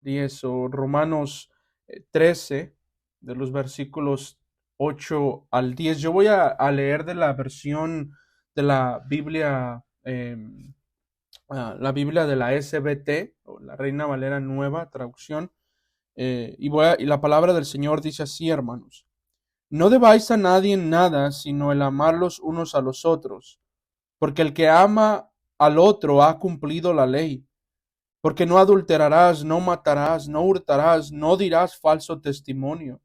10 o Romanos 13, de los versículos 8 al 10. Yo voy a leer de la versión de la Biblia de la SBT, o la Reina Valera Nueva Traducción, y la palabra del Señor dice así, hermanos. No debáis a nadie nada, sino el amar los unos a los otros, porque el que ama al otro ha cumplido la ley. Porque no adulterarás, no matarás, no hurtarás, no dirás falso testimonio,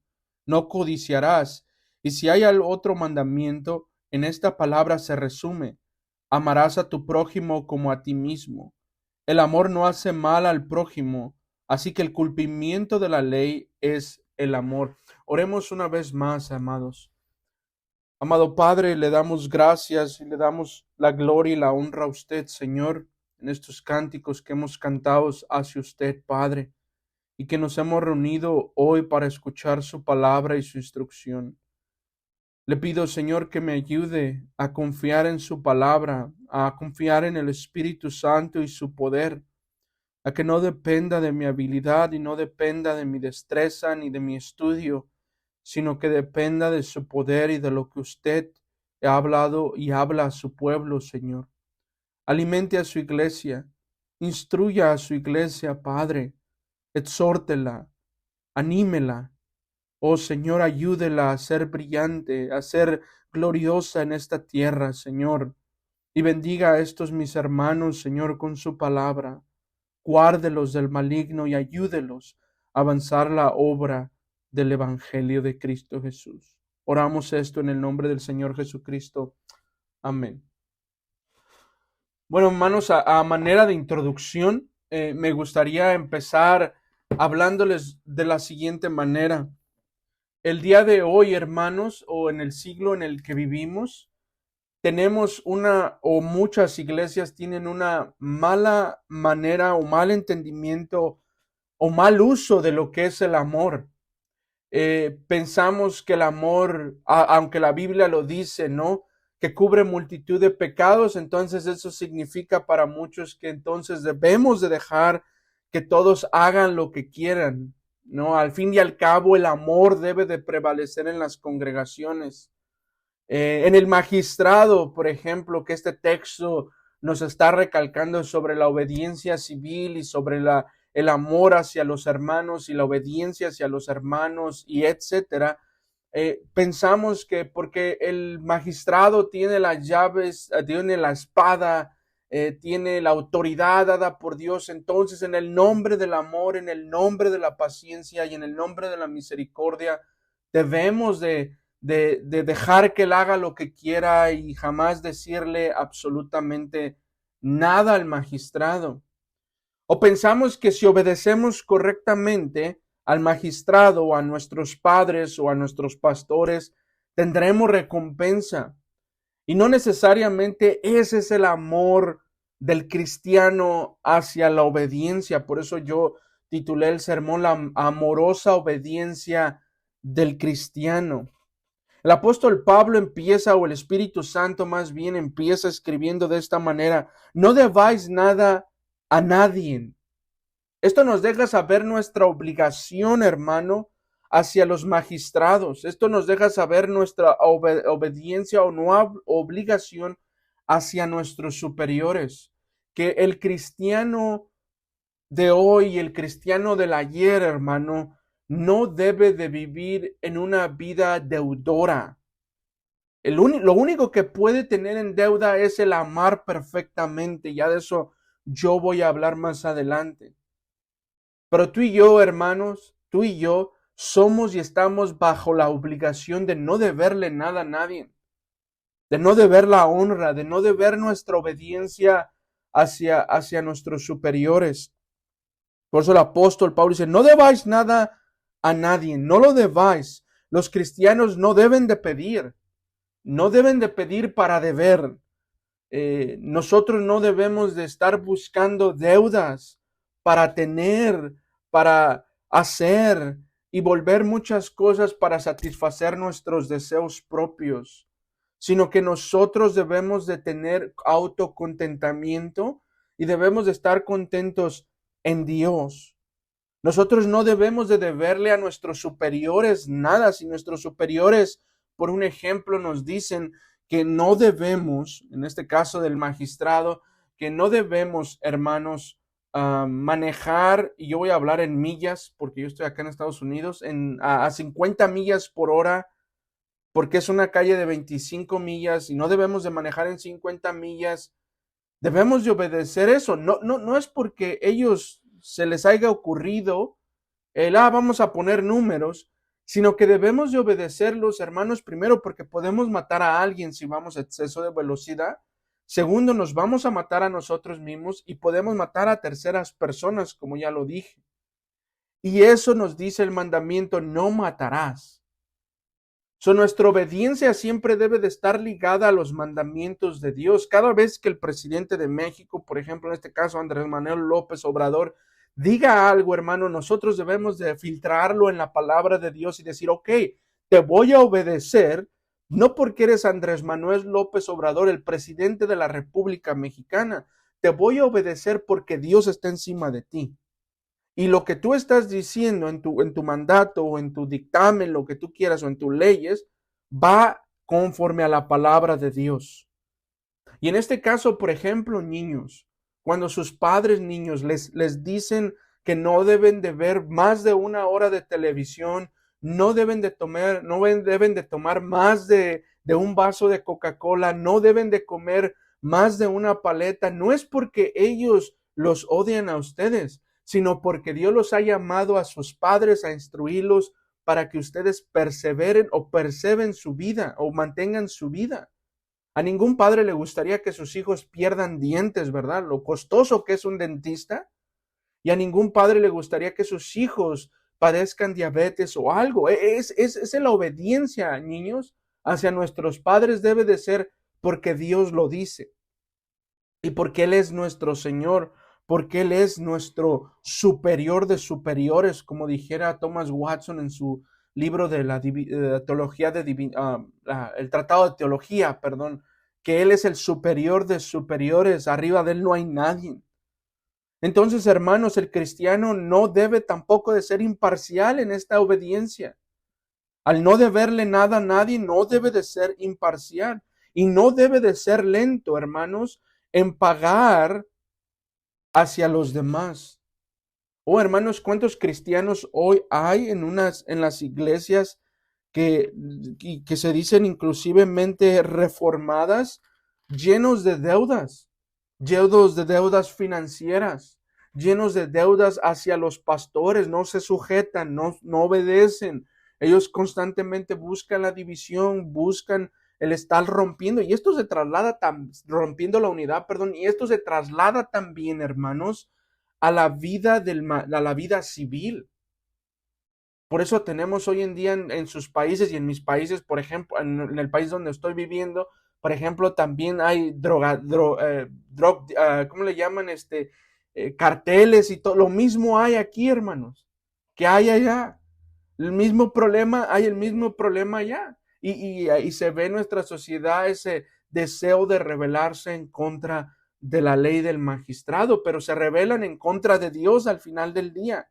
no codiciarás. Y si hay otro mandamiento, en esta palabra se resume: amarás a tu prójimo como a ti mismo. El amor no hace mal al prójimo, así que el cumplimiento de la ley es el amor. Oremos una vez más, amados. Amado Padre, le damos gracias y le damos la gloria y la honra a usted, Señor, en estos cánticos que hemos cantado hacia usted, Padre, y que nos hemos reunido hoy para escuchar su palabra y su instrucción. Le pido, Señor, que me ayude a confiar en su palabra, a confiar en el Espíritu Santo y su poder, a que no dependa de mi habilidad y no dependa de mi destreza ni de mi estudio, sino que dependa de su poder y de lo que usted ha hablado y habla a su pueblo, Señor. Alimente a su iglesia, instruya a su iglesia, Padre, exhórtela, anímela. Oh Señor, ayúdela a ser brillante, a ser gloriosa en esta tierra, Señor. Y bendiga a estos mis hermanos, Señor, con su palabra. Guárdelos del maligno y ayúdelos a avanzar la obra del Evangelio de Cristo Jesús. Oramos esto en el nombre del Señor Jesucristo. Amén. Bueno, hermanos, a manera de introducción, me gustaría empezar hablándoles de la siguiente manera. El día de hoy, hermanos, o en el siglo en el que vivimos, tenemos o muchas iglesias tienen una mala manera o mal entendimiento o mal uso de lo que es el amor. Pensamos que el amor, aunque la Biblia lo dice, ¿no? Que cubre multitud de pecados, entonces eso significa para muchos que entonces debemos de dejar que todos hagan lo que quieran, ¿no? Al fin y al cabo, el amor debe de prevalecer en las congregaciones. En el magistrado, por ejemplo, que este texto nos está recalcando sobre la obediencia civil y sobre el amor hacia los hermanos y la obediencia hacia los hermanos y etcétera. Pensamos que porque el magistrado tiene las llaves, tiene la espada, tiene la autoridad dada por Dios, entonces en el nombre del amor, en el nombre de la paciencia y en el nombre de la misericordia, debemos de dejar que él haga lo que quiera y jamás decirle absolutamente nada al magistrado. O pensamos que si obedecemos correctamente al magistrado o a nuestros padres o a nuestros pastores, tendremos recompensa. Y no necesariamente ese es el amor del cristiano hacia la obediencia. Por eso yo titulé el sermón La amorosa obediencia del cristiano. El apóstol Pablo empieza, o el Espíritu Santo más bien empieza escribiendo de esta manera: no debáis nada a nadie. Esto nos deja saber nuestra obligación, hermano, hacia los magistrados. Esto nos deja saber nuestra obediencia o no obligación hacia nuestros superiores. Que el cristiano de hoy, el cristiano del ayer, hermano, no debe de vivir en una vida deudora. Lo único que puede tener en deuda es el amar perfectamente. Ya de eso yo voy a hablar más adelante. Pero tú y yo, hermanos, tú y yo somos y estamos bajo la obligación de no deberle nada a nadie, de no deber la honra, de no deber nuestra obediencia hacia nuestros superiores. Por eso el apóstol Pablo dice: no debáis nada a nadie, no lo debáis. Los cristianos no deben de pedir, no deben de pedir para deber. Nosotros no debemos de estar buscando deudas para tener, para hacer y volver muchas cosas para satisfacer nuestros deseos propios, sino que nosotros debemos de tener autocontentamiento y debemos de estar contentos en Dios. Nosotros no debemos de deberle a nuestros superiores nada. Si nuestros superiores, por un ejemplo, nos dicen que no debemos, en este caso del magistrado, que no debemos, hermanos, manejar, y yo voy a hablar en millas, porque yo estoy acá en Estados Unidos, a 50 millas por hora, porque es una calle de 25 millas y no debemos de manejar en 50 millas. Debemos de obedecer eso. No es porque ellos se les haya ocurrido vamos a poner números, sino que debemos de obedecerlos, hermanos, primero porque podemos matar a alguien si vamos a exceso de velocidad. Segundo, nos vamos a matar a nosotros mismos y podemos matar a terceras personas, como ya lo dije. Y eso nos dice el mandamiento, no matarás. Nuestra obediencia siempre debe de estar ligada a los mandamientos de Dios. Cada vez que el presidente de México, por ejemplo, en este caso Andrés Manuel López Obrador, diga algo, hermano, nosotros debemos de filtrarlo en la palabra de Dios y decir, ok, te voy a obedecer, no porque eres Andrés Manuel López Obrador, el presidente de la República Mexicana, te voy a obedecer porque Dios está encima de ti. Y lo que tú estás diciendo en tu mandato o en tu dictamen, lo que tú quieras o en tus leyes, va conforme a la palabra de Dios. Y en este caso, por ejemplo, niños, cuando sus padres niños les dicen que no deben de ver más de una hora de televisión, no deben de tomar más de un vaso de Coca-Cola, no deben de comer más de una paleta, no es porque ellos los odian a ustedes, sino porque Dios los ha llamado a sus padres a instruirlos para que ustedes perseveren o preserven su vida o mantengan su vida. A ningún padre le gustaría que sus hijos pierdan dientes, ¿verdad? Lo costoso que es un dentista. Y a ningún padre le gustaría que sus hijos padezcan diabetes o algo. Es la obediencia, niños, hacia nuestros padres debe de ser porque Dios lo dice. Y porque Él es nuestro Señor, porque Él es nuestro superior de superiores, como dijera Thomas Watson en su libro de la teología el tratado de teología, perdón, que Él es el superior de superiores, arriba de Él no hay nadie. Entonces, hermanos, el cristiano no debe tampoco de ser imparcial en esta obediencia. Al no deberle nada a nadie, no debe de ser imparcial y no debe de ser lento, hermanos, en pagar hacia los demás. Oh, hermanos, ¿cuántos cristianos hoy hay en las iglesias que se dicen inclusivemente reformadas, llenos de deudas financieras, llenos de deudas hacia los pastores, no se sujetan, no obedecen. Ellos constantemente buscan la división, buscan el estar rompiendo, y esto se traslada rompiendo la unidad, perdón, y esto se traslada también, hermanos, a la vida a la vida civil. Por eso tenemos hoy en día en sus países y en mis países, por ejemplo, en el país donde estoy viviendo, por ejemplo, también hay ¿cómo le llaman? Carteles y todo. Lo mismo hay aquí, hermanos, que hay allá. Hay el mismo problema allá. Y se ve en nuestra sociedad ese deseo de rebelarse en contra de la ley del magistrado, pero se rebelan en contra de Dios al final del día.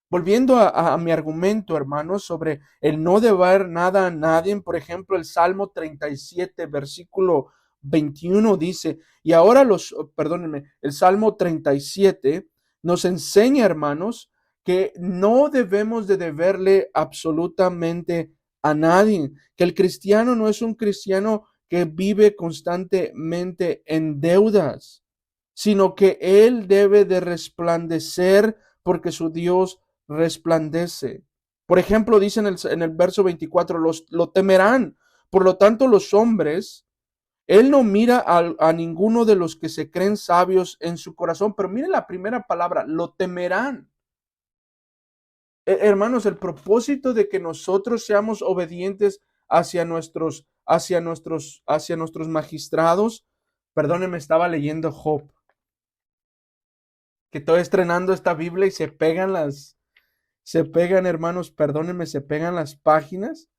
Volviendo a mi argumento, hermanos, sobre el no deber nada a nadie, por ejemplo, el Salmo 37, versículo 21 dice, y ahora perdónenme, el Salmo 37 nos enseña, hermanos, que no debemos de deberle absolutamente a nadie, que el cristiano no es un cristiano que vive constantemente en deudas, sino que él debe de resplandecer porque su Dios resplandece. Por ejemplo, dice en el verso 24, lo temerán. Por lo tanto, los hombres, él no mira a ninguno de los que se creen sabios en su corazón, pero mire la primera palabra, lo temerán. Hermanos, el propósito de que nosotros seamos obedientes hacia nuestros magistrados, perdónenme, estaba leyendo Job, que estoy estrenando esta Biblia y se pegan, hermanos, perdónenme, se pegan las páginas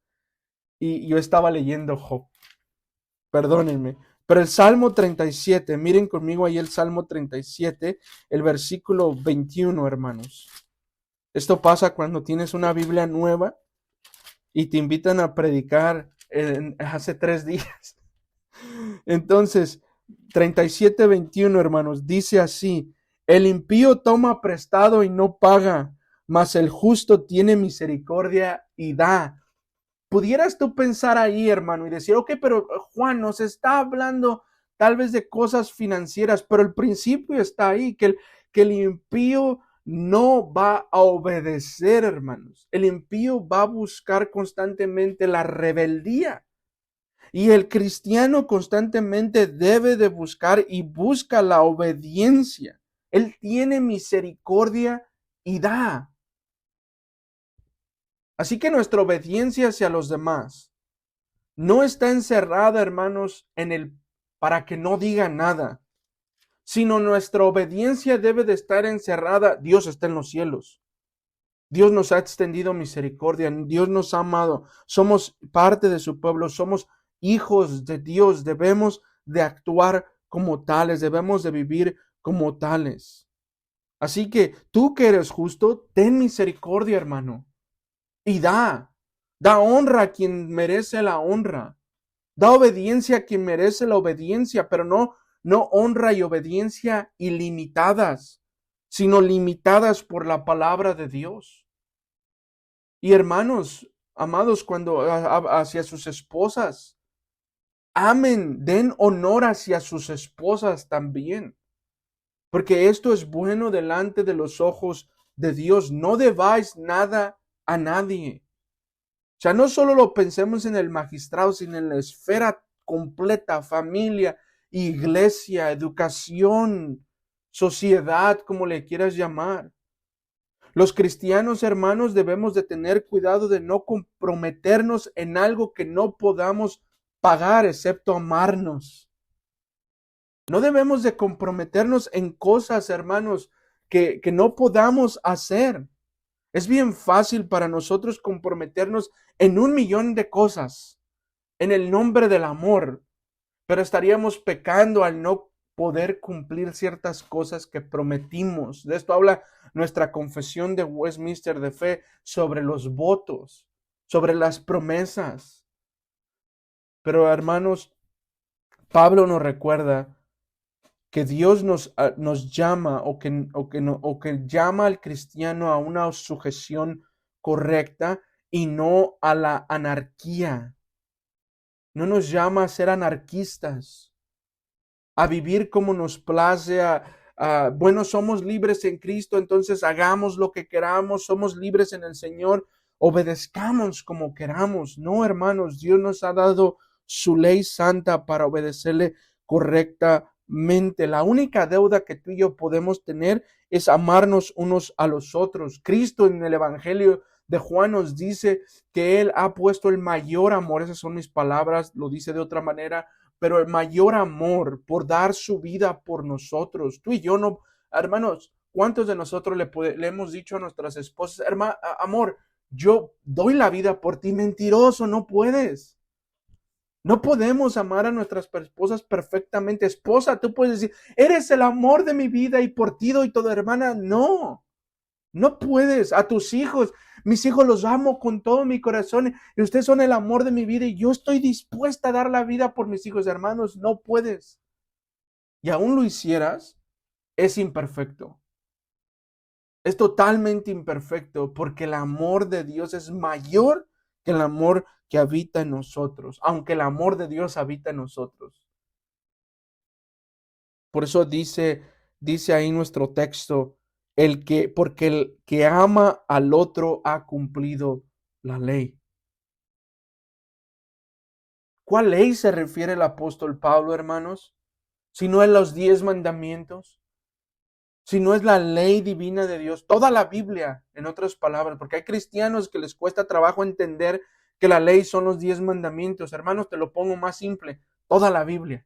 y yo estaba leyendo Job. Perdónenme. Pero el Salmo 37, miren conmigo ahí el Salmo 37, el versículo 21, hermanos. Esto pasa cuando tienes una Biblia nueva y te invitan a predicar hace 3 días. Entonces, 37:21, hermanos, dice así: el impío toma prestado y no paga, mas el justo tiene misericordia y da. Pudieras tú pensar ahí, hermano, y decir, ok, pero Juan nos está hablando tal vez de cosas financieras, pero el principio está ahí, que el impío no va a obedecer, hermanos. El impío va a buscar constantemente la rebeldía. Y el cristiano constantemente debe de buscar y busca la obediencia. Él tiene misericordia y da. Así que nuestra obediencia hacia los demás no está encerrada, hermanos, en el para que no diga nada, sino nuestra obediencia debe de estar encerrada. Dios está en los cielos. Dios nos ha extendido misericordia. Dios nos ha amado. Somos parte de su pueblo. Somos hijos de Dios. Debemos de actuar como tales. Debemos de vivir como tales. Así que tú que eres justo, ten misericordia, hermano. Y da honra a quien merece la honra. Da obediencia a quien merece la obediencia, pero no honra y obediencia ilimitadas, sino limitadas por la palabra de Dios. Y hermanos, amados, cuando hacia sus esposas, amen, den honor hacia sus esposas también, porque esto es bueno delante de los ojos de Dios. No debáis nada a nadie. O sea, no solo lo pensemos en el magistrado, sino en la esfera completa, familia, iglesia, educación, sociedad, como le quieras llamar. Los cristianos, hermanos, debemos de tener cuidado de no comprometernos en algo que no podamos pagar, excepto amarnos. No debemos de comprometernos en cosas, hermanos, que no podamos hacer. Es bien fácil para nosotros comprometernos en 1,000,000 de cosas en el nombre del amor, pero estaríamos pecando al no poder cumplir ciertas cosas que prometimos. De esto habla nuestra confesión de Westminster de fe sobre los votos, sobre las promesas. Pero hermanos, Pablo nos recuerda que Dios nos llama o que llama al cristiano a una sujeción correcta y no a la anarquía. No nos llama a ser anarquistas, a vivir como nos place, bueno, somos libres en Cristo, entonces hagamos lo que queramos, somos libres en el Señor, obedezcamos como queramos. No, hermanos, Dios nos ha dado su ley santa para obedecerle correctamente. La única deuda que tú y yo podemos tener es amarnos unos a los otros. Cristo en el Evangelio de Juan nos dice que Él ha puesto el mayor amor, esas son mis palabras, lo dice de otra manera, pero el mayor amor por dar su vida por nosotros. Tú y yo no, hermanos, ¿cuántos de nosotros le hemos dicho a nuestras esposas, amor, yo doy la vida por ti? Mentiroso, no puedes. No podemos amar a nuestras esposas perfectamente. Esposa, tú puedes decir, eres el amor de mi vida y por ti doy todo, hermana. No, no puedes. A tus hijos, mis hijos los amo con todo mi corazón y ustedes son el amor de mi vida y yo estoy dispuesta a dar la vida por mis hijos, hermanos. No puedes. Y aún lo hicieras, es imperfecto. Es totalmente imperfecto porque el amor de Dios es mayor que el amor que habita en nosotros, aunque el amor de Dios habita en nosotros. Por eso dice ahí nuestro texto, porque el que ama al otro ha cumplido la ley. ¿Cuál ley se refiere el apóstol Pablo, hermanos? Si no es los 10 mandamientos, si no es la ley divina de Dios, toda la Biblia, en otras palabras, porque hay cristianos que les cuesta trabajo entender que la ley son los 10 mandamientos. Hermanos, te lo pongo más simple, toda la Biblia.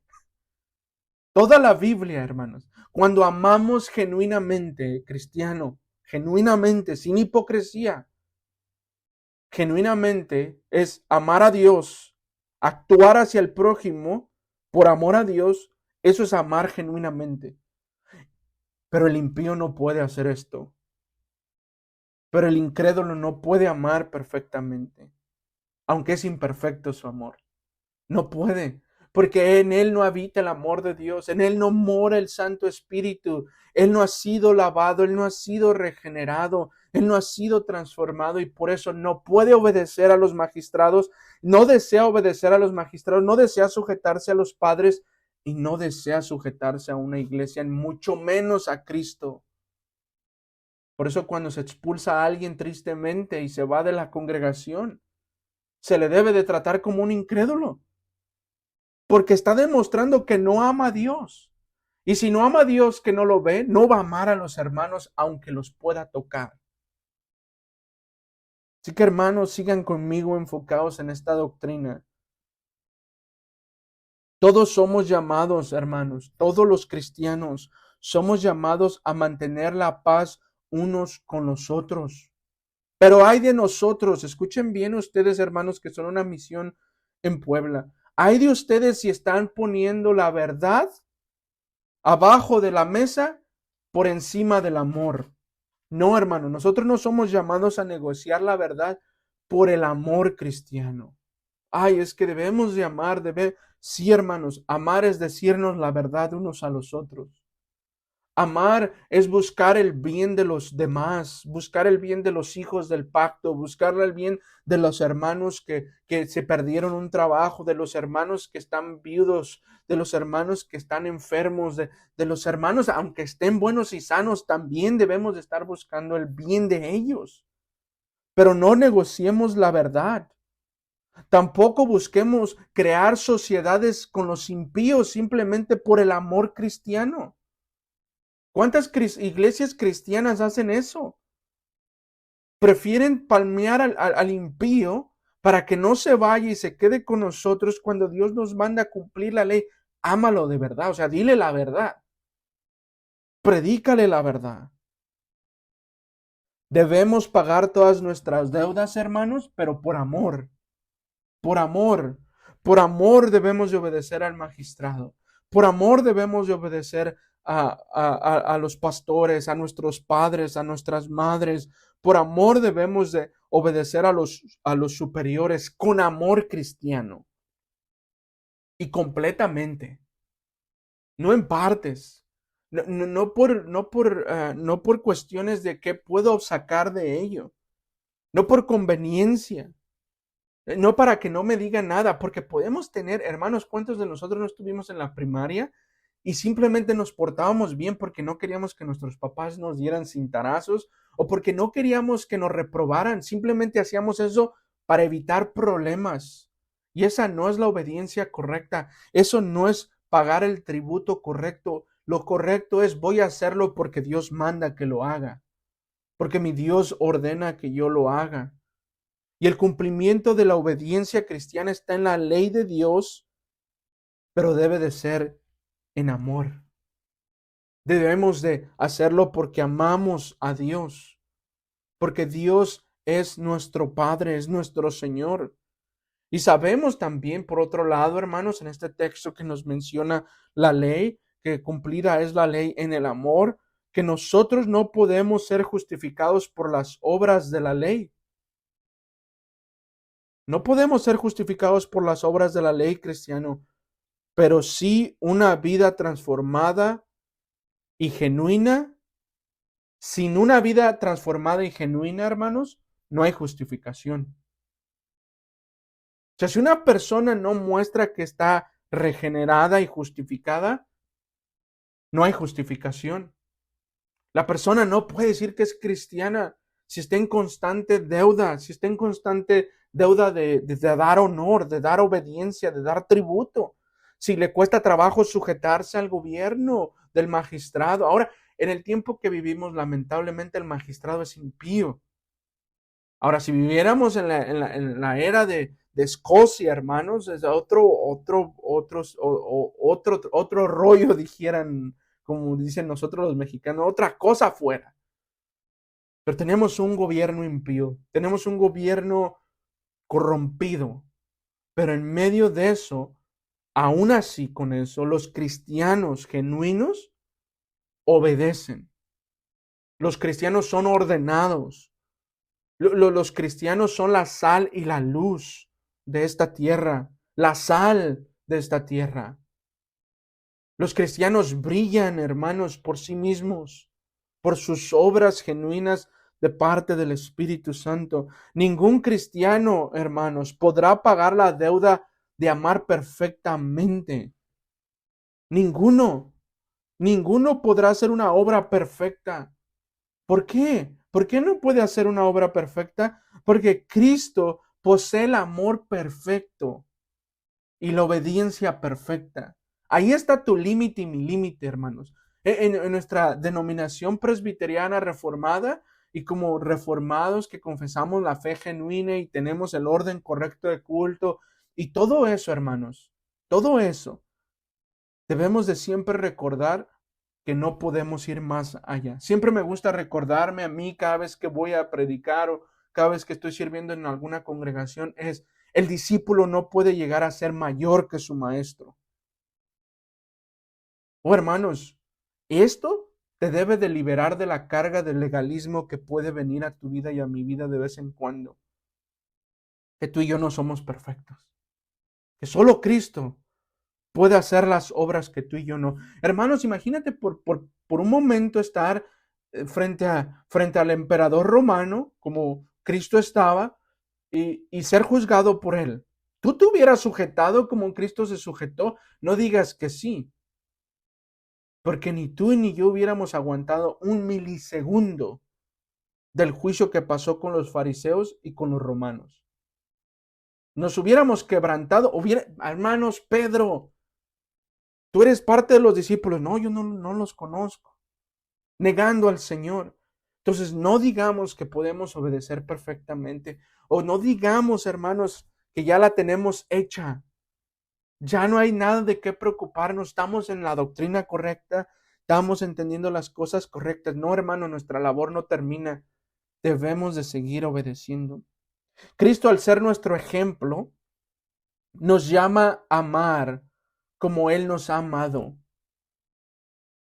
Toda la Biblia, hermanos. Cuando amamos genuinamente, cristiano, genuinamente, sin hipocresía, genuinamente es amar a Dios, actuar hacia el prójimo por amor a Dios, eso es amar genuinamente. Pero el impío no puede hacer esto. Pero el incrédulo no puede amar perfectamente, aunque es imperfecto su amor. No puede, porque en él no habita el amor de Dios, en él no mora el Santo Espíritu, él no ha sido lavado, él no ha sido regenerado, él no ha sido transformado y por eso no puede obedecer a los magistrados, no desea obedecer a los magistrados, no desea sujetarse a los padres y no desea sujetarse a una iglesia, mucho menos a Cristo. Por eso cuando se expulsa a alguien tristemente y se va de la congregación, se le debe de tratar como un incrédulo, porque está demostrando que no ama a Dios. Y si no ama a Dios que no lo ve, no va a amar a los hermanos aunque los pueda tocar. Así que hermanos, sigan conmigo enfocados en esta doctrina. Todos somos llamados, hermanos, todos los cristianos somos llamados a mantener la paz unos con los otros. Pero hay de nosotros, escuchen bien ustedes, hermanos, que son una misión en Puebla. Hay de ustedes si están poniendo la verdad abajo de la mesa por encima del amor. No, hermano, nosotros no somos llamados a negociar la verdad por el amor cristiano. Ay, es que debemos de amar, sí, hermanos, amar es decirnos la verdad unos a los otros. Amar es buscar el bien de los demás, buscar el bien de los hijos del pacto, buscar el bien de los hermanos que se perdieron un trabajo, de los hermanos que están viudos, de los hermanos que están enfermos, de los hermanos, aunque estén buenos y sanos, también debemos de estar buscando el bien de ellos. Pero no negociemos la verdad. Tampoco busquemos crear sociedades con los impíos simplemente por el amor cristiano. ¿Cuántas iglesias cristianas hacen eso? Prefieren palmear al impío para que no se vaya y se quede con nosotros cuando Dios nos manda a cumplir la ley. Ámalo de verdad, o sea, dile la verdad. Predícale la verdad. Debemos pagar todas nuestras deudas, hermanos, pero por amor. Por amor. Por amor debemos de obedecer al magistrado. Por amor debemos de obedecer a los pastores, a nuestros padres, a nuestras madres. Por amor debemos de obedecer a los superiores con amor cristiano. Y completamente. No en partes. No por cuestiones de qué puedo sacar de ello. No por conveniencia. No para que no me digan nada, porque podemos tener, hermanos, ¿cuántos de nosotros no estuvimos en la primaria y simplemente nos portábamos bien porque no queríamos que nuestros papás nos dieran cintarazos o porque no queríamos que nos reprobaran? Simplemente hacíamos eso para evitar problemas. Y esa no es la obediencia correcta. Eso no es pagar el tributo correcto. Lo correcto es voy a hacerlo porque Dios manda que lo haga, porque mi Dios ordena que yo lo haga. Y el cumplimiento de la obediencia cristiana está en la ley de Dios, pero debe de ser en amor. Debemos de hacerlo porque amamos a Dios, porque Dios es nuestro Padre, es nuestro Señor. Y sabemos también, por otro lado, hermanos, en este texto que nos menciona la ley, que cumplida es la ley en el amor, que nosotros no podemos ser justificados por las obras de la ley. No podemos ser justificados por las obras de la ley, cristiano, pero sí una vida transformada y genuina. Sin una vida transformada y genuina, hermanos, no hay justificación. O sea, si una persona no muestra que está regenerada y justificada, no hay justificación. La persona no puede decir que es cristiana si está en constante deuda, si está en constante deuda de dar honor, de dar obediencia, de dar tributo. Si le cuesta trabajo sujetarse al gobierno del magistrado. Ahora, en el tiempo que vivimos, lamentablemente el magistrado es impío. Ahora, si viviéramos en la era de Escocia, hermanos, es otro rollo, dijeran, como dicen nosotros los mexicanos, otra cosa fuera. Pero tenemos un gobierno impío, tenemos un gobierno corrompido, pero en medio de eso, aún así con eso, los cristianos genuinos obedecen. Los cristianos son ordenados. Los cristianos son la sal y la luz de esta tierra, la sal de esta tierra. Los cristianos brillan, hermanos, por sí mismos, por sus obras genuinas de parte del Espíritu Santo. Ningún cristiano, hermanos, podrá pagar la deuda de amar perfectamente. Ninguno, ninguno podrá hacer una obra perfecta. ¿Por qué? ¿Por qué no puede hacer una obra perfecta? Porque Cristo posee el amor perfecto y la obediencia perfecta. Ahí está tu límite y mi límite, hermanos. En nuestra denominación presbiteriana reformada y como reformados que confesamos la fe genuina y tenemos el orden correcto de culto y todo eso, hermanos, todo eso, debemos de siempre recordar que no podemos ir más allá. Siempre me gusta recordarme a mí cada vez que voy a predicar o cada vez que estoy sirviendo en alguna congregación es, el discípulo no puede llegar a ser mayor que su maestro. Oh, hermanos, esto te debe de liberar de la carga del legalismo que puede venir a tu vida y a mi vida de vez en cuando. Que tú y yo no somos perfectos. Que solo Cristo puede hacer las obras que tú y yo no. Hermanos, imagínate por un momento estar frente al emperador romano, como Cristo estaba, y ser juzgado por él. ¿Tú te hubieras sujetado como Cristo se sujetó? No digas que sí, porque ni tú ni yo hubiéramos aguantado un milisegundo del juicio que pasó con los fariseos y con los romanos. Nos hubiéramos quebrantado, hermanos, Pedro, tú eres parte de los discípulos. No, yo no los conozco. Negando al Señor. Entonces, no digamos que podemos obedecer perfectamente. O no digamos, hermanos, que ya la tenemos hecha. Ya no hay nada de qué preocuparnos. Estamos en la doctrina correcta. Estamos entendiendo las cosas correctas. No, hermano, nuestra labor no termina. Debemos de seguir obedeciendo. Cristo, al ser nuestro ejemplo, nos llama a amar como Él nos ha amado.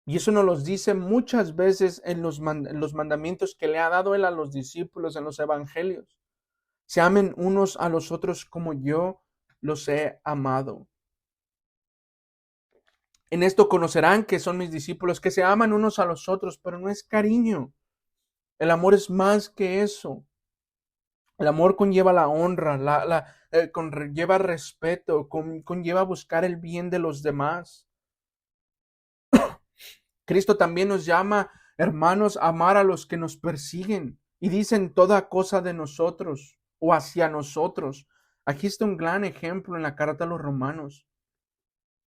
Y eso nos lo dice muchas veces en los mandamientos que le ha dado Él a los discípulos en los evangelios. Se amen unos a los otros como yo los he amado. En esto conocerán que son mis discípulos, que se aman unos a los otros, pero no es cariño. El amor es más que eso. El amor conlleva la honra, conlleva respeto, conlleva buscar el bien de los demás. Cristo también nos llama, hermanos, a amar a los que nos persiguen y dicen toda cosa de nosotros o hacia nosotros. Aquí está un gran ejemplo en la carta a los romanos.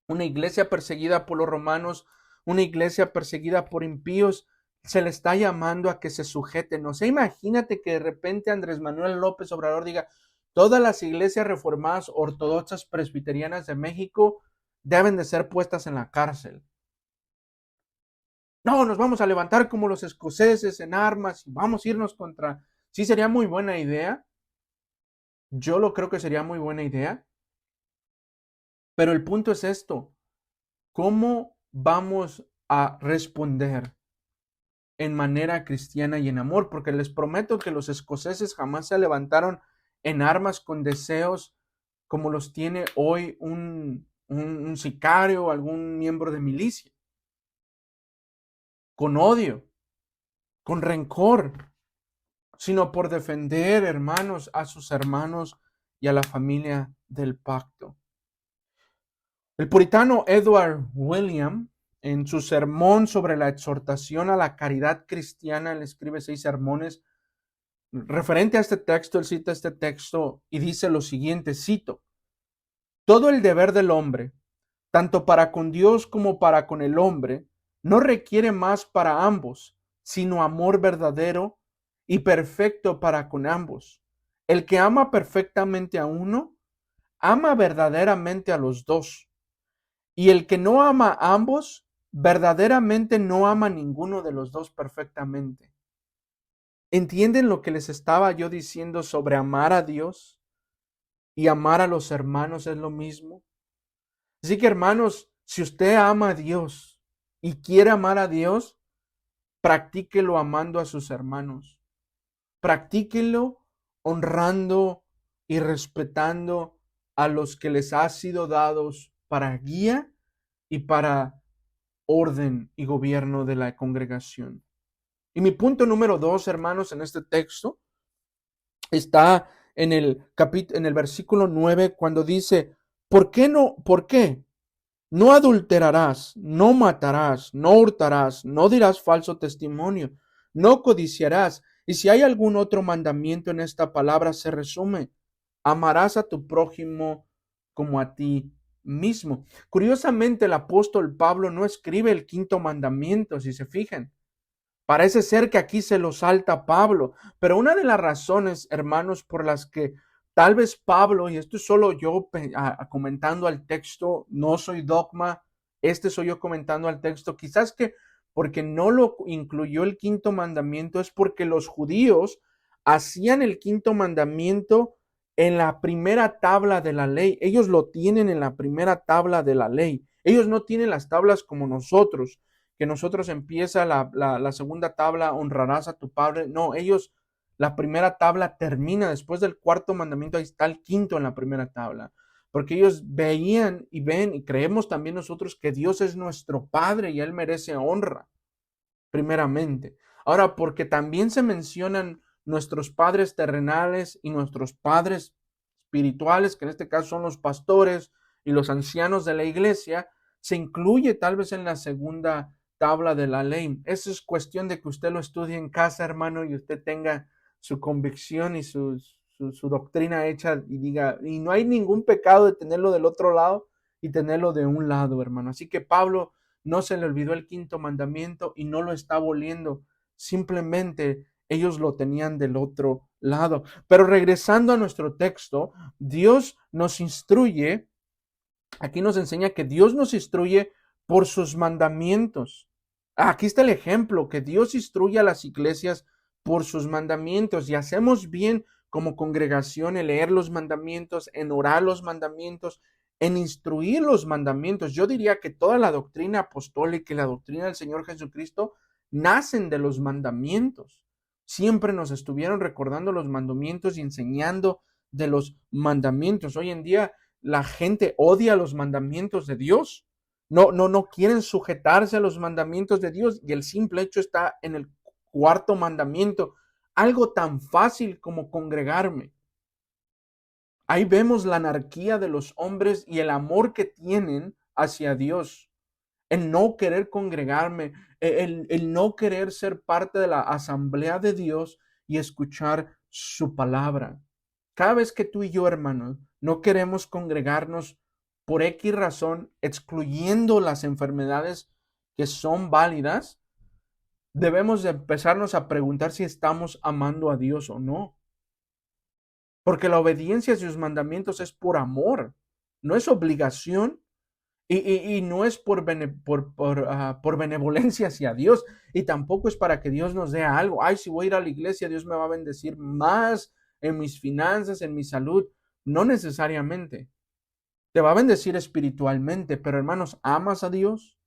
Una iglesia perseguida por los romanos, una iglesia perseguida por impíos, se le está llamando a que se sujeten. O sea, imagínate que de repente Andrés Manuel López Obrador diga, todas las iglesias reformadas ortodoxas presbiterianas de México deben de ser puestas en la cárcel. No, nos vamos a levantar como los escoceses en armas y vamos a irnos contra... Sí, sería muy buena idea. Yo lo creo que sería muy buena idea. Pero el punto es esto. ¿Cómo vamos a responder en manera cristiana y en amor? Porque les prometo que los escoceses jamás se levantaron en armas con deseos como los tiene hoy un sicario o algún miembro de milicia. Con odio, con rencor, sino por defender, hermanos, a sus hermanos y a la familia del pacto. El puritano Edward William, en su sermón sobre la exhortación a la caridad cristiana, él escribe 6 sermones. Referente a este texto, él cita este texto y dice lo siguiente, cito, todo el deber del hombre, tanto para con Dios como para con el hombre, no requiere más para ambos, sino amor verdadero y perfecto para con ambos. El que ama perfectamente a uno, ama verdaderamente a los dos. Y el que no ama a ambos, verdaderamente no ama a ninguno de los dos perfectamente. ¿Entienden lo que les estaba yo diciendo sobre amar a Dios y amar a los hermanos es lo mismo? Así que, hermanos, si usted ama a Dios y quiere amar a Dios, practíquelo amando a sus hermanos. Practíquenlo honrando y respetando a los que les ha sido dados para guía y para orden y gobierno de la congregación. Y mi punto número 2, hermanos, en este texto está en el versículo 9 cuando dice, ¿por qué no? ¿Por qué? No adulterarás, no matarás, no hurtarás, no dirás falso testimonio, no codiciarás. Y si hay algún otro mandamiento en esta palabra, se resume, amarás a tu prójimo como a ti mismo. Curiosamente, el apóstol Pablo no escribe el quinto mandamiento, si se fijan. Parece ser que aquí se lo salta Pablo, pero una de las razones, hermanos, por las que tal vez Pablo, y esto es solo yo comentando al texto, no soy dogma, soy yo comentando al texto, quizás que porque no lo incluyó el quinto mandamiento es porque los judíos hacían el quinto mandamiento en la primera tabla de la ley. Ellos lo tienen en la primera tabla de la ley. Ellos no tienen las tablas como nosotros, que nosotros empieza la segunda tabla, honrarás a tu padre. No, ellos, la primera tabla termina después del cuarto mandamiento, ahí está el quinto en la primera tabla. Porque ellos veían y ven y creemos también nosotros que Dios es nuestro Padre y Él merece honra, primeramente. Ahora, porque también se mencionan nuestros padres terrenales y nuestros padres espirituales, que en este caso son los pastores y los ancianos de la iglesia, se incluye tal vez en la segunda tabla de la ley. Eso es cuestión de que usted lo estudie en casa, hermano, y usted tenga su convicción y su doctrina hecha y diga, y no hay ningún pecado de tenerlo del otro lado y tenerlo de un lado, hermano. Así que Pablo no se le olvidó el quinto mandamiento y no lo está aboliendo. Simplemente ellos lo tenían del otro lado. Pero regresando a nuestro texto, Dios nos instruye, aquí nos enseña que Dios nos instruye por sus mandamientos. Aquí está el ejemplo, que Dios instruye a las iglesias por sus mandamientos y hacemos bien como congregación en leer los mandamientos, en orar los mandamientos, en instruir los mandamientos. Yo diría que toda la doctrina apostólica y la doctrina del Señor Jesucristo nacen de los mandamientos. Siempre nos estuvieron recordando los mandamientos y enseñando de los mandamientos. Hoy en día la gente odia los mandamientos de Dios. No quieren sujetarse a los mandamientos de Dios y el simple hecho está en el cuarto mandamiento. Algo tan fácil como congregarme. Ahí vemos la anarquía de los hombres y el amor que tienen hacia Dios. El no querer congregarme, el no querer ser parte de la asamblea de Dios y escuchar su palabra. Cada vez que tú y yo, hermanos, no queremos congregarnos por X razón, excluyendo las enfermedades que son válidas, debemos de empezarnos a preguntar si estamos amando a Dios o no. Porque la obediencia a sus mandamientos es por amor, no es obligación y no es por benevolencia hacia Dios. Y tampoco es para que Dios nos dé algo. Ay, si voy a ir a la iglesia, Dios me va a bendecir más en mis finanzas, en mi salud. No necesariamente. Te va a bendecir espiritualmente, pero hermanos, ¿amas a Dios?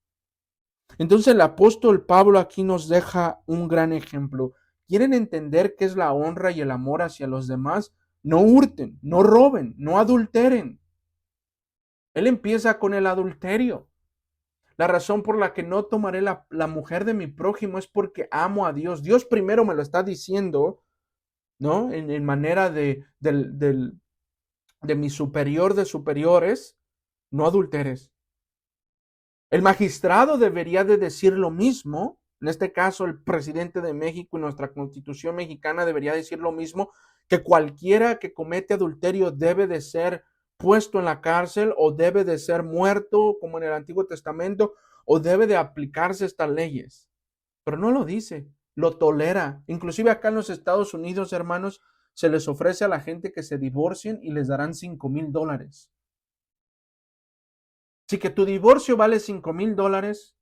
Entonces el apóstol Pablo aquí nos deja un gran ejemplo. ¿Quieren entender qué es la honra y el amor hacia los demás? No hurten, no roben, no adulteren. Él empieza con el adulterio. La razón por la que no tomaré la mujer de mi prójimo es porque amo a Dios. Dios primero me lo está diciendo, ¿no? En manera de mi superior de superiores, no adulteres. El magistrado debería de decir lo mismo. En este caso, el presidente de México y nuestra constitución mexicana debería decir lo mismo, que cualquiera que comete adulterio debe de ser puesto en la cárcel o debe de ser muerto, como en el Antiguo Testamento, o debe de aplicarse estas leyes. Pero no lo dice, lo tolera. Inclusive acá en los Estados Unidos, hermanos, se les ofrece a la gente que se divorcien y les darán $5,000. Así que tu divorcio vale $5,000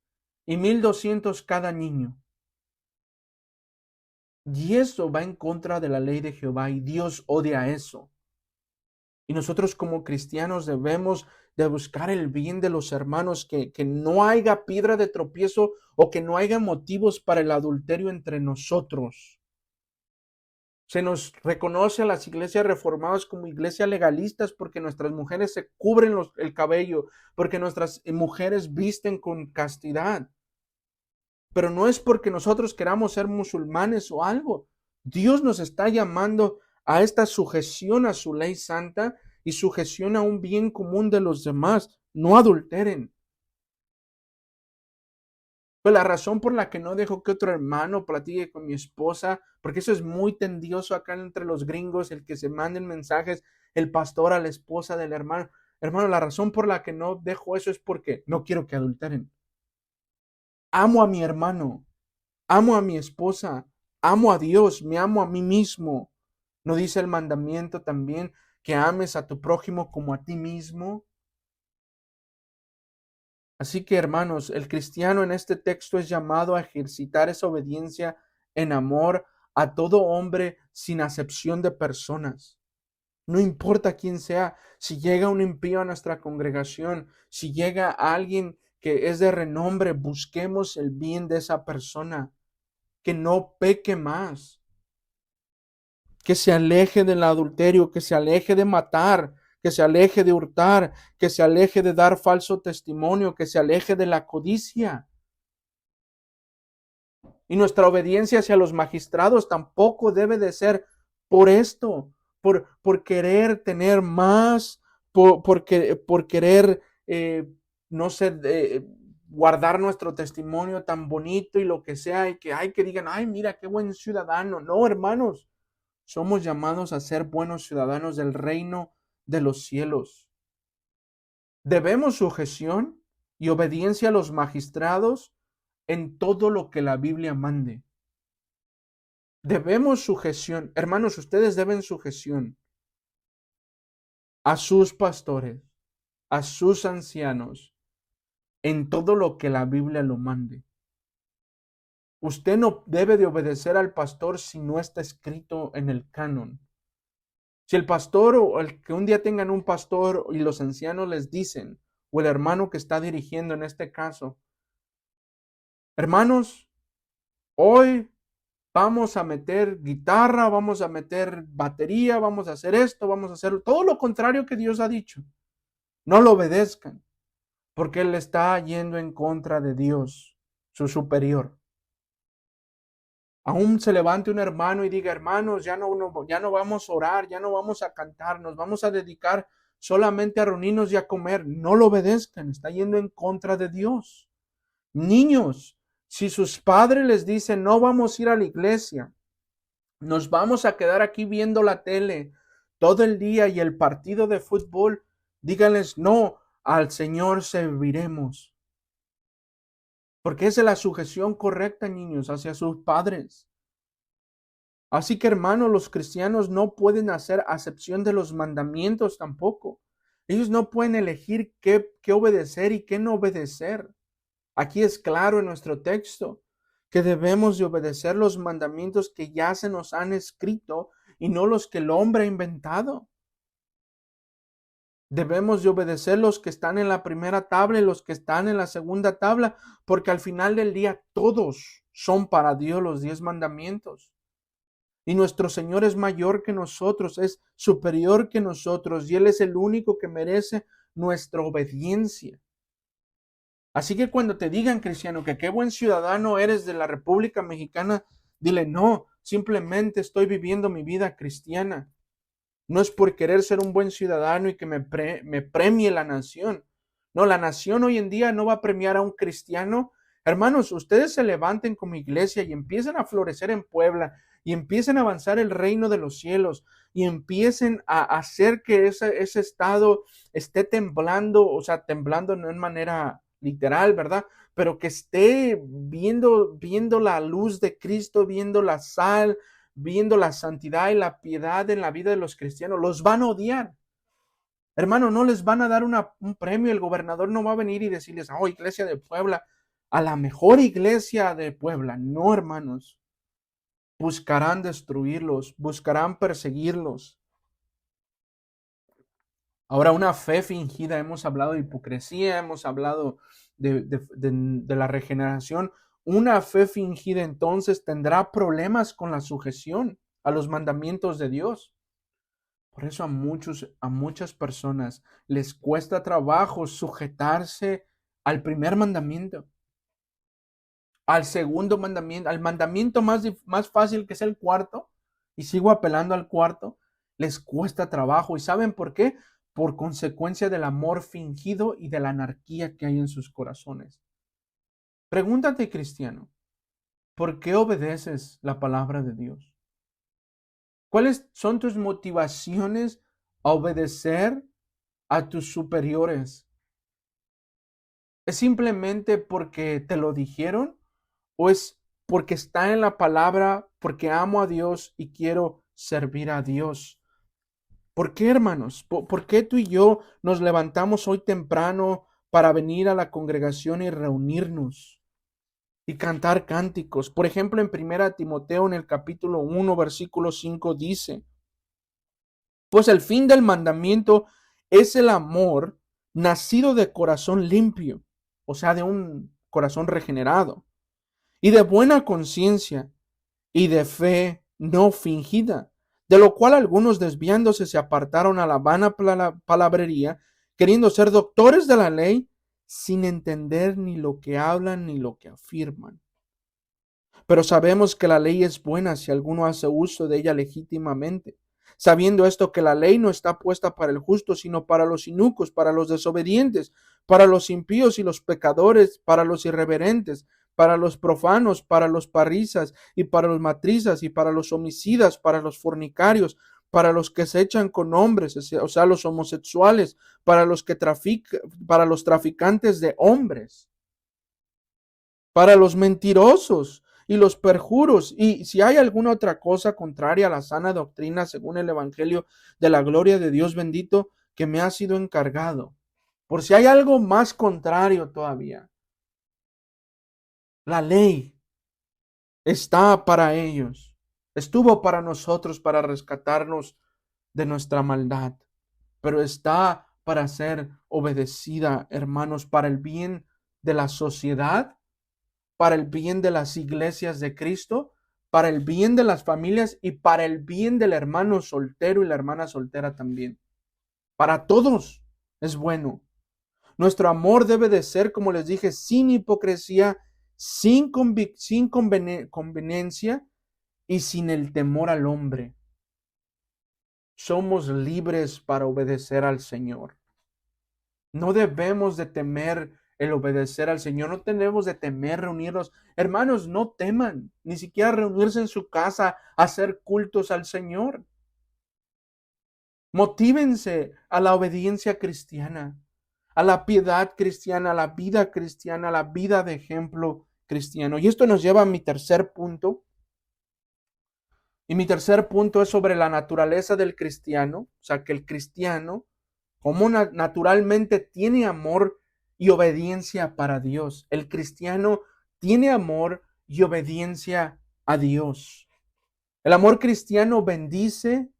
y 1,200 cada niño. Y eso va en contra de la ley de Jehová y Dios odia eso. Y nosotros como cristianos debemos de buscar el bien de los hermanos, que no haya piedra de tropiezo o que no haya motivos para el adulterio entre nosotros. Se nos reconoce a las iglesias reformadas como iglesias legalistas porque nuestras mujeres se cubren el cabello, porque nuestras mujeres visten con castidad. Pero no es porque nosotros queramos ser musulmanes o algo. Dios nos está llamando a esta sujeción a su ley santa y sujeción a un bien común de los demás. No adulteren. Pues la razón por la que no dejo que otro hermano platique con mi esposa, porque eso es muy tendioso acá entre los gringos, el que se manden mensajes, el pastor a la esposa del hermano. Hermano, la razón por la que no dejo eso es porque no quiero que adulteren. Amo a mi hermano, amo a mi esposa, amo a Dios, me amo a mí mismo. ¿No dice el mandamiento también que ames a tu prójimo como a ti mismo? Así que, hermanos, el cristiano en este texto es llamado a ejercitar esa obediencia en amor a todo hombre sin acepción de personas. No importa quién sea, si llega un impío a nuestra congregación, si llega alguien que es de renombre, busquemos el bien de esa persona, que no peque más, que se aleje del adulterio, que se aleje de matar, que se aleje de hurtar, que se aleje de dar falso testimonio, que se aleje de la codicia. Y nuestra obediencia hacia los magistrados tampoco debe de ser por esto, por querer tener más, por querer, no sé, guardar nuestro testimonio tan bonito y lo que sea, y que, ay, que digan, ay, mira, qué buen ciudadano. No, hermanos, somos llamados a ser buenos ciudadanos del reino de los cielos. Debemos sujeción y obediencia a los magistrados en todo lo que la Biblia mande. Debemos sujeción. Hermanos, ustedes deben sujeción a sus pastores, a sus ancianos, en todo lo que la Biblia lo mande. Usted no debe de obedecer al pastor si no está escrito en el canon. Si el pastor o el que un día tengan un pastor y los ancianos les dicen, o el hermano que está dirigiendo en este caso, hermanos, hoy vamos a meter guitarra, vamos a meter batería, vamos a hacer esto, vamos a hacer todo lo contrario que Dios ha dicho. No lo obedezcan, porque Él está yendo en contra de Dios, su superior. Aún se levante un hermano y diga, hermanos, ya no vamos a orar, ya no vamos a cantar, nos vamos a dedicar solamente a reunirnos y a comer. No lo obedezcan, está yendo en contra de Dios. Niños, si sus padres les dicen, no vamos a ir a la iglesia, nos vamos a quedar aquí viendo la tele todo el día y el partido de fútbol, díganles, no, al Señor serviremos. Porque esa es la sujeción correcta, niños, hacia sus padres. Así que, hermanos, los cristianos no pueden hacer acepción de los mandamientos tampoco. Ellos no pueden elegir qué obedecer y qué no obedecer. Aquí es claro en nuestro texto que debemos de obedecer los mandamientos que ya se nos han escrito y no los que el hombre ha inventado. Debemos de obedecer los que están en la primera tabla y los que están en la segunda tabla, porque al final del día todos son para Dios los 10 mandamientos. Y nuestro Señor es mayor que nosotros, es superior que nosotros, y Él es el único que merece nuestra obediencia. Así que cuando te digan, cristiano, que qué buen ciudadano eres de la República Mexicana, dile, no, simplemente estoy viviendo mi vida cristiana. No es por querer ser un buen ciudadano y que me premie la nación. No, la nación hoy en día no va a premiar a un cristiano. Hermanos, ustedes se levanten como iglesia y empiecen a florecer en Puebla y empiecen a avanzar el reino de los cielos y empiecen a hacer que ese estado esté temblando, o sea, temblando no en manera literal, ¿verdad? Pero que esté viendo la luz de Cristo, viendo la sal, viendo la santidad y la piedad en la vida de los cristianos. Los van a odiar. Hermano, no les van a dar un premio. El gobernador no va a venir y decirles, oh, iglesia de Puebla, a la mejor iglesia de Puebla. No, hermanos. Buscarán destruirlos, buscarán perseguirlos. Ahora, una fe fingida, hemos hablado de hipocresía, hemos hablado de la regeneración. Una fe fingida entonces tendrá problemas con la sujeción a los mandamientos de Dios. Por eso a muchas personas les cuesta trabajo sujetarse al primer mandamiento, al segundo mandamiento, al mandamiento más fácil que es el cuarto, y sigo apelando al cuarto, les cuesta trabajo. ¿Y saben por qué? Por consecuencia del amor fingido y de la anarquía que hay en sus corazones. Pregúntate, cristiano, ¿por qué obedeces la palabra de Dios? ¿Cuáles son tus motivaciones a obedecer a tus superiores? ¿Es simplemente porque te lo dijeron? ¿O es porque está en la palabra, porque amo a Dios y quiero servir a Dios? ¿Por qué, hermanos? ¿Por qué tú y yo nos levantamos hoy temprano para venir a la congregación y reunirnos y cantar cánticos? Por ejemplo, en 1 Timoteo, en el capítulo 1, versículo 5, dice: pues el fin del mandamiento es el amor nacido de corazón limpio, o sea, de un corazón regenerado, y de buena conciencia, y de fe no fingida, de lo cual algunos desviándose se apartaron a la vana palabrería, queriendo ser doctores de la ley, sin entender ni lo que hablan ni lo que afirman. Pero sabemos que la ley es buena si alguno hace uso de ella legítimamente, sabiendo esto, que la ley no está puesta para el justo, sino para los inicuos, para los desobedientes, para los impíos y los pecadores, para los irreverentes, para los profanos, para los parrisas y para los matrizas y para los homicidas, para los fornicarios, para los que se echan con hombres, o sea, los homosexuales, para los que para los traficantes de hombres, para los mentirosos y los perjuros, y si hay alguna otra cosa contraria a la sana doctrina según el evangelio de la gloria de Dios bendito que me ha sido encargado. Por si hay algo más contrario todavía, la ley está para ellos, estuvo para nosotros, para rescatarnos de nuestra maldad, pero está para ser obedecida, hermanos, para el bien de la sociedad, para el bien de las iglesias de Cristo, para el bien de las familias y para el bien del hermano soltero y la hermana soltera también. Para todos es bueno. Nuestro amor debe de ser, como les dije, sin hipocresía, sin conveniencia y sin el temor al hombre. Somos libres para obedecer al Señor. No debemos de temer el obedecer al Señor, no tenemos de temer reunirnos. Hermanos, no teman, ni siquiera reunirse en su casa a hacer cultos al Señor. Motívense a la obediencia cristiana, a la piedad cristiana, a la vida de ejemplo cristiano. Y esto nos lleva a mi tercer punto. Y mi tercer punto es sobre la naturaleza del cristiano, o sea, que el cristiano, como naturalmente tiene amor y obediencia para Dios. El cristiano tiene amor y obediencia a Dios. El amor cristiano bendice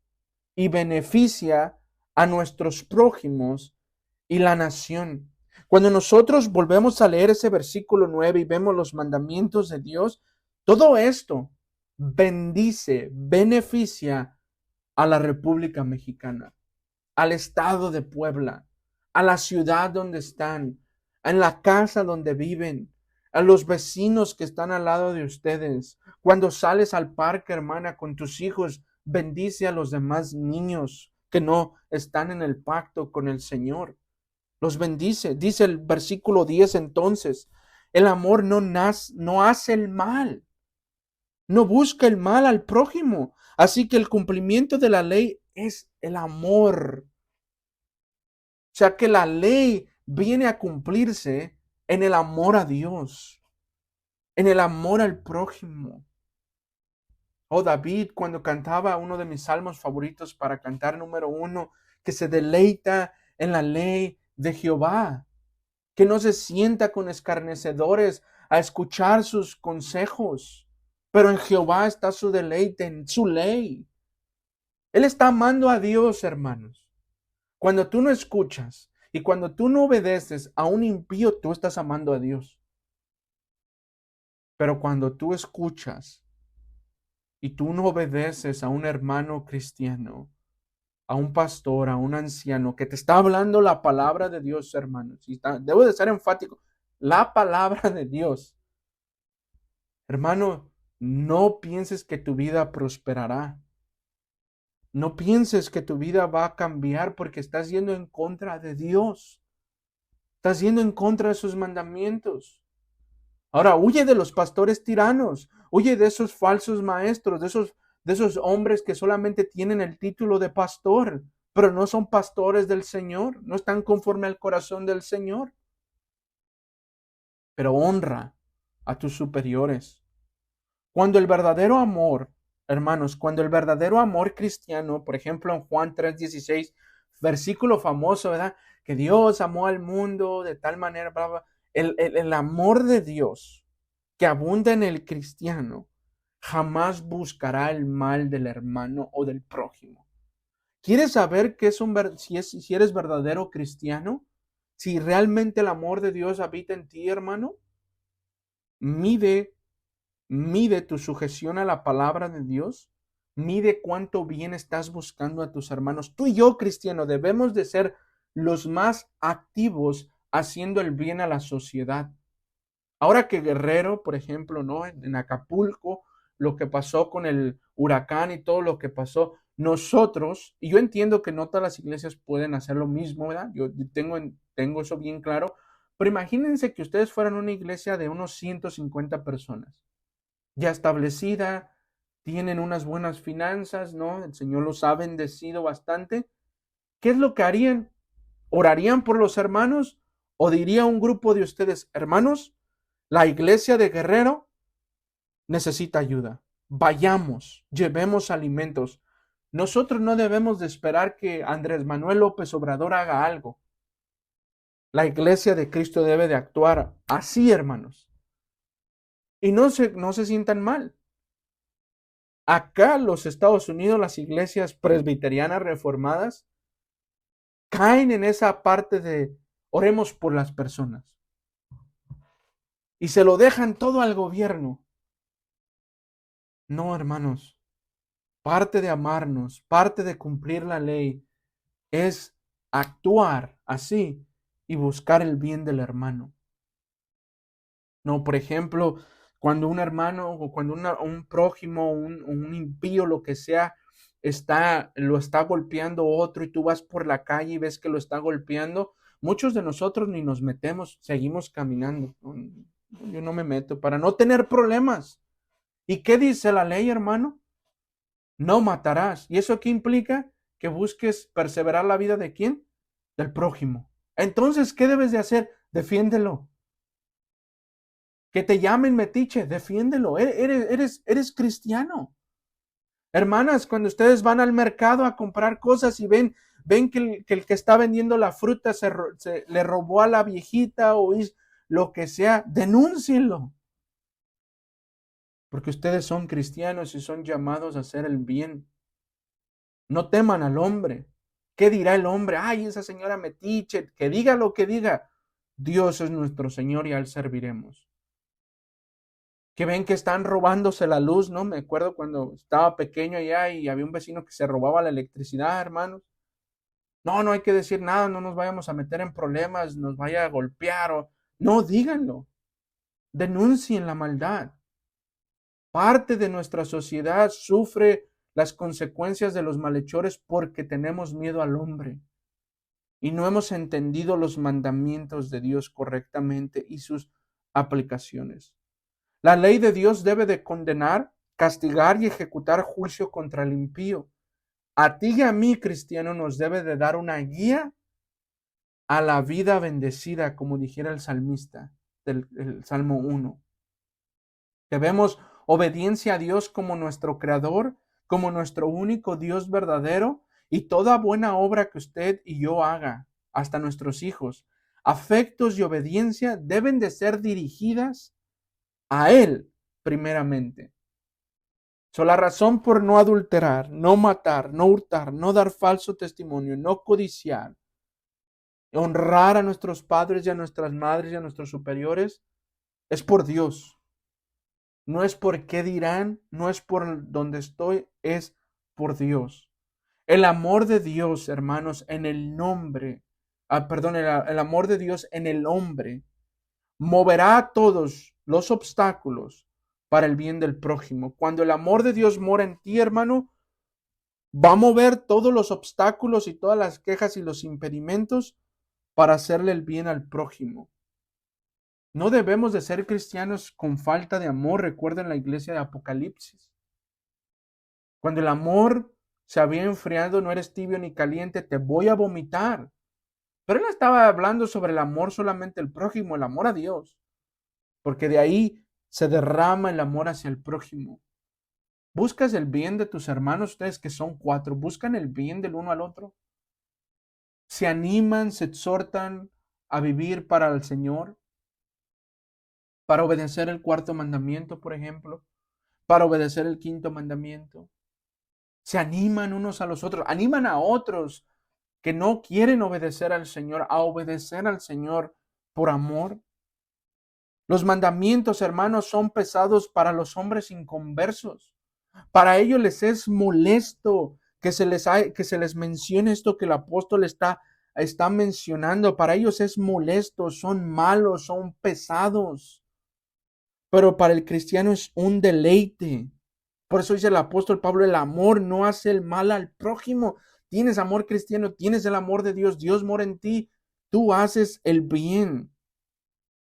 y beneficia a nuestros prójimos y la nación. Cuando nosotros volvemos a leer ese versículo 9 y vemos los mandamientos de Dios, todo esto bendice, beneficia a la República Mexicana, al estado de Puebla, a la ciudad donde están, en la casa donde viven, a los vecinos que están al lado de ustedes. Cuando sales al parque, hermana, con tus hijos, bendice a los demás niños que no están en el pacto con el Señor. Los bendice. Dice el versículo 10 entonces, el amor no hace el mal, no busca el mal al prójimo. Así que el cumplimiento de la ley es el amor. O sea que la ley viene a cumplirse en el amor a Dios, en el amor al prójimo. Oh, David, cuando cantaba uno de mis salmos favoritos para cantar número 1, que se deleita en la ley de Jehová, que no se sienta con escarnecedores a escuchar sus consejos, pero en Jehová está su deleite, en su ley. Él está amando a Dios, hermanos. Cuando tú no escuchas y cuando tú no obedeces a un impío, tú estás amando a Dios. Pero cuando tú escuchas y tú no obedeces a un hermano cristiano, a un pastor, a un anciano que te está hablando la palabra de Dios, hermanos, debo de ser enfático, la palabra de Dios, hermano, no pienses que tu vida prosperará. No pienses que tu vida va a cambiar porque estás yendo en contra de Dios. Estás yendo en contra de sus mandamientos. Ahora, huye de los pastores tiranos. Huye de esos falsos maestros, de esos hombres que solamente tienen el título de pastor, pero no son pastores del Señor. No están conforme al corazón del Señor. Pero honra a tus superiores. Cuando el verdadero amor, hermanos, cuando el verdadero amor cristiano, por ejemplo en Juan 3:16, versículo famoso, ¿verdad? Que Dios amó al mundo de tal manera, bla, bla. El amor de Dios que abunda en el cristiano jamás buscará el mal del hermano o del prójimo. ¿Quieres saber qué es si eres verdadero cristiano? Si realmente el amor de Dios habita en ti, hermano, mide Mide tu sujeción a la palabra de Dios. Mide cuánto bien estás buscando a tus hermanos. Tú y yo, cristiano, debemos de ser los más activos haciendo el bien a la sociedad. Ahora que Guerrero, por ejemplo, ¿no? En Acapulco, lo que pasó con el huracán y todo lo que pasó, nosotros, y yo entiendo que no todas las iglesias pueden hacer lo mismo, ¿verdad? Yo tengo eso bien claro, pero imagínense que ustedes fueran una iglesia de unos 150 personas ya establecida, tienen unas buenas finanzas, ¿no? El Señor los ha bendecido bastante. ¿Qué es lo que harían? ¿Orarían por los hermanos? ¿O diría un grupo de ustedes, hermanos, la iglesia de Guerrero necesita ayuda? Vayamos, llevemos alimentos. Nosotros no debemos de esperar que Andrés Manuel López Obrador haga algo. La iglesia de Cristo debe de actuar así, hermanos. Y no se sientan mal. Acá en los Estados Unidos, las iglesias presbiterianas reformadas caen en esa parte de oremos por las personas y se lo dejan todo al gobierno. No, hermanos, parte de amarnos, parte de cumplir la ley es actuar así y buscar el bien del hermano. No, por ejemplo, cuando un hermano o cuando un prójimo, un impío, lo que sea, lo está golpeando otro y tú vas por la calle y ves que lo está golpeando, muchos de nosotros ni nos metemos, seguimos caminando. Yo no me meto para no tener problemas. ¿Y qué dice la ley, hermano? No matarás. ¿Y eso qué implica? Que busques perseverar la vida de quién? Del prójimo. Entonces, ¿qué debes de hacer? Defiéndelo. Que te llamen metiche, defiéndelo. Eres cristiano. Hermanas, cuando ustedes van al mercado a comprar cosas y ven que el que está vendiendo la fruta le robó a la viejita o lo que sea, denúncienlo. Porque ustedes son cristianos y son llamados a hacer el bien. No teman al hombre. ¿Qué dirá el hombre? Ay, esa señora metiche, que diga lo que diga. Dios es nuestro Señor y a Él serviremos. Que ven que están robándose la luz, ¿no? Me acuerdo cuando estaba pequeño allá y había un vecino que se robaba la electricidad, hermanos. No, no hay que decir nada, no nos vayamos a meter en problemas, nos vaya a golpear o... No, díganlo. Denuncien la maldad. Parte de nuestra sociedad sufre las consecuencias de los malhechores porque tenemos miedo al hombre y no hemos entendido los mandamientos de Dios correctamente y sus aplicaciones. La ley de Dios debe de condenar, castigar y ejecutar juicio contra el impío. A ti y a mí, cristiano, nos debe de dar una guía a la vida bendecida, como dijera el salmista del Salmo 1. Debemos obediencia a Dios como nuestro creador, como nuestro único Dios verdadero, y toda buena obra que usted y yo haga, hasta nuestros hijos, afectos y obediencia deben de ser dirigidas a Él primeramente. La razón por no adulterar, no matar, no hurtar, no dar falso testimonio, no codiciar, honrar a nuestros padres y a nuestras madres y a nuestros superiores, es por Dios. No es por qué dirán, no es por donde estoy, es por Dios. El amor de Dios, hermanos, en el nombre, el amor de Dios en el hombre moverá a todos los obstáculos para el bien del prójimo. Cuando el amor de Dios mora en ti, hermano, va a mover todos los obstáculos y todas las quejas y los impedimentos para hacerle el bien al prójimo. No debemos de ser cristianos con falta de amor. Recuerden la iglesia de Apocalipsis. Cuando el amor se había enfriado, no eres tibio ni caliente, te voy a vomitar. Pero él no estaba hablando sobre el amor solamente al prójimo, el amor a Dios. Porque de ahí se derrama el amor hacia el prójimo. ¿Buscas el bien de tus hermanos? Ustedes que son 4, ¿buscan el bien del uno al otro? ¿Se animan, se exhortan a vivir para el Señor? Para obedecer el 4.º mandamiento, por ejemplo. Para obedecer el 5.º mandamiento. Se animan unos a los otros. Animan a otros que no quieren obedecer al Señor, a obedecer al Señor por amor. Los mandamientos, hermanos, son pesados para los hombres inconversos. Para ellos les es molesto que se les mencione esto que el apóstol está mencionando. Para ellos es molesto, son malos, son pesados. Pero para el cristiano es un deleite. Por eso dice el apóstol Pablo, el amor no hace el mal al prójimo. Tienes amor cristiano, tienes el amor de Dios, Dios mora en ti, tú haces el bien.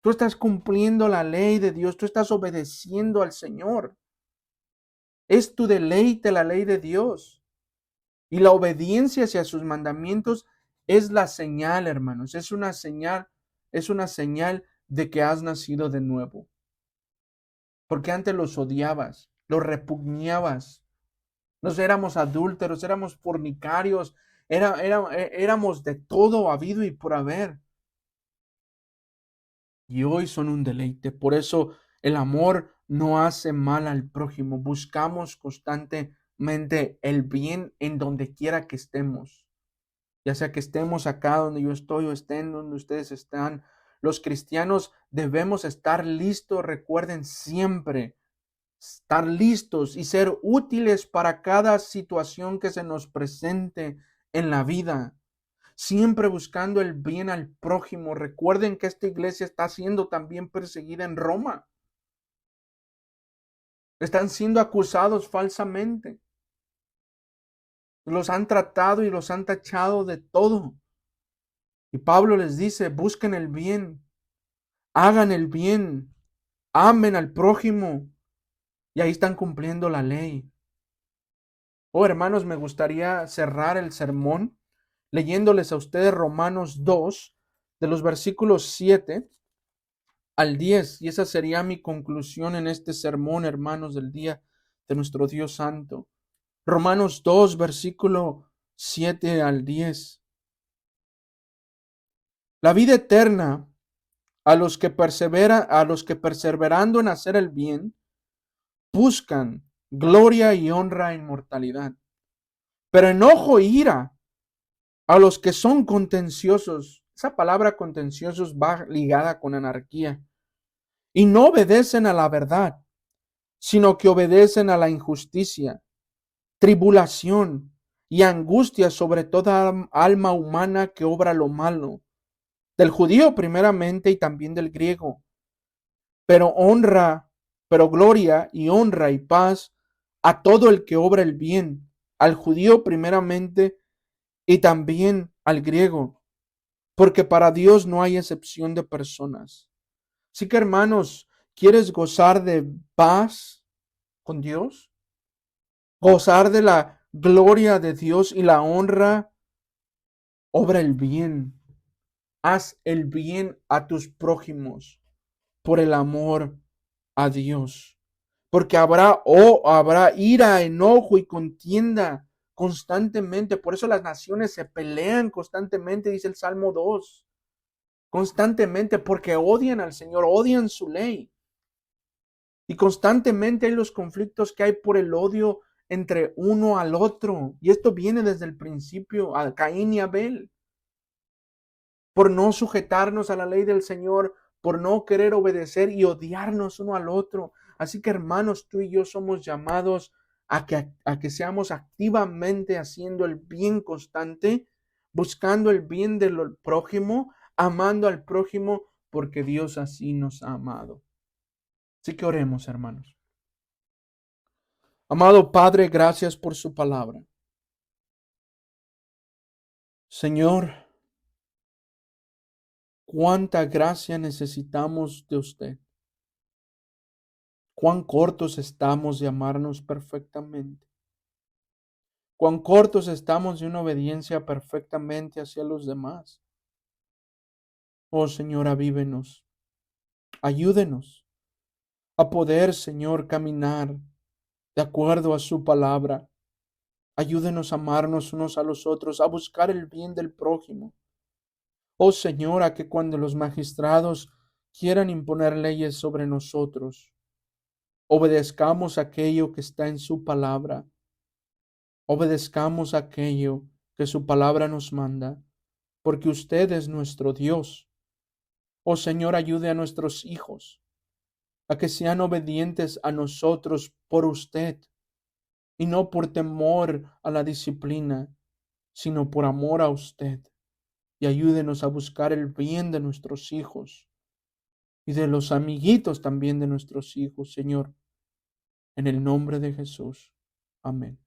Tú estás cumpliendo la ley de Dios, tú estás obedeciendo al Señor. Es tu deleite la ley de Dios. Y la obediencia hacia sus mandamientos es la señal, hermanos, es una señal de que has nacido de nuevo. Porque antes los odiabas, los repugnabas. Nos éramos adúlteros, éramos fornicarios, éramos de todo habido y por haber. Y hoy son un deleite. Por eso el amor no hace mal al prójimo. Buscamos constantemente el bien en donde quiera que estemos. Ya sea que estemos acá donde yo estoy o estén donde ustedes están. Los cristianos debemos estar listos, recuerden siempre, estar listos y ser útiles para cada situación que se nos presente en la vida. Siempre buscando el bien al prójimo. Recuerden que esta iglesia está siendo también perseguida en Roma. Están siendo acusados falsamente. Los han tratado y los han tachado de todo. Y Pablo les dice, busquen el bien, hagan el bien, amen al prójimo. Y ahí están cumpliendo la ley. Oh, hermanos, me gustaría cerrar el sermón leyéndoles a ustedes Romanos 2, de los versículos 7 al 10. Y esa sería mi conclusión en este sermón, hermanos, del día de nuestro Dios Santo. Romanos 2, versículo 7 al 10. La vida eterna a los que perseverando en hacer el bien, buscan gloria y honra e inmortalidad. Pero enojo e ira a los que son contenciosos. Esa palabra contenciosos va ligada con anarquía. Y no obedecen a la verdad, sino que obedecen a la injusticia, tribulación y angustia sobre toda alma humana que obra lo malo, del judío primeramente y también del griego. Pero gloria y honra y paz a todo el que obra el bien, al judío primeramente y también al griego, porque para Dios no hay excepción de personas. Así que, hermanos, ¿quieres gozar de paz con Dios? Gozar de la gloria de Dios y la honra. Obra el bien. Haz el bien a tus prójimos por el amor a Dios. Porque habrá ira, enojo y contienda constantemente. Por eso las naciones se pelean constantemente, dice el Salmo 2. Constantemente, porque odian al Señor, odian su ley. Y constantemente hay los conflictos que hay por el odio entre uno al otro. Y esto viene desde el principio, a Caín y Abel. Por no sujetarnos a la ley del Señor, por no querer obedecer y odiarnos uno al otro. Así que hermanos, tú y yo somos llamados a que seamos activamente haciendo el bien constante, buscando el bien del prójimo, amando al prójimo, porque Dios así nos ha amado. Así que oremos, hermanos. Amado Padre, gracias por su palabra. Señor, cuánta gracia necesitamos de usted. Cuán cortos estamos de amarnos perfectamente. Cuán cortos estamos de una obediencia perfectamente hacia los demás. Oh Señor, avívenos. Ayúdenos a poder, Señor, caminar de acuerdo a su palabra. Ayúdenos a amarnos unos a los otros, a buscar el bien del prójimo. Oh Señor, a que cuando los magistrados quieran imponer leyes sobre nosotros, obedezcamos aquello que está en su palabra. Obedezcamos aquello que su palabra nos manda, porque usted es nuestro Dios. Oh Señor, ayude a nuestros hijos a que sean obedientes a nosotros por usted y no por temor a la disciplina, sino por amor a usted. Y ayúdenos a buscar el bien de nuestros hijos y de los amiguitos también de nuestros hijos, Señor, en el nombre de Jesús. Amén.